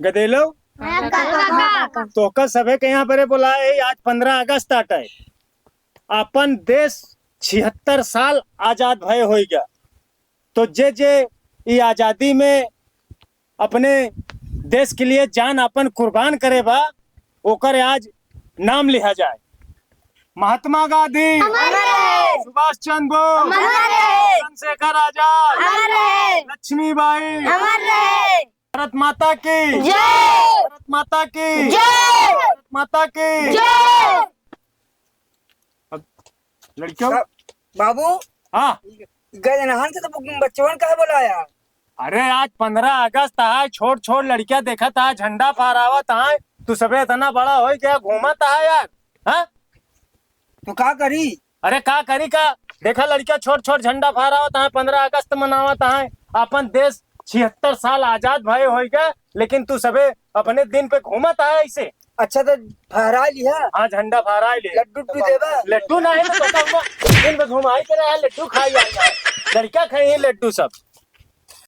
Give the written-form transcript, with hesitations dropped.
गदेलो तो का सभे के यहाँ पर बुलाए है। आज 15 अगस्त आटा है। अपन देश 76 साल आजाद भय हो गया। तो जे जे ये आजादी में अपने देश के लिए जान अपन कुर्बान करे बा ओकर आज नाम लिया जाए। महात्मा गांधी, सुभाष चंद्र बोस, चंद्रशेखर आजाद, लक्ष्मीबाई, भारत माता की जय, भारत माता की जय, भारत माता की जय। लड़कियों बाबू, हाँ गए नहान से तो बच्चों कहा बुलाया? अरे आज 15 अगस्त है। छोट छोट लड़कियां देखा था, झंडा फहरावत है। तू सबे इतना बड़ा हो गया घूमता है यार। हाँ तो का करी? अरे का करी का देखा लड़कियां छोट छोट झंडा फहरावत है, 15 अगस्त मनावत है। अपन देश 76 साल आजाद भय हो गया, लेकिन तू सबे अपने दिन पे घूमत है ऐसे। अच्छा तो फहरा लिया? हाँ झंडा फहरा ले। लड्डू देवा? लड्डू नहीं तो दिन पे घुमाई करे लड्डू खाई। लड़कियां खाई लड्डू सब।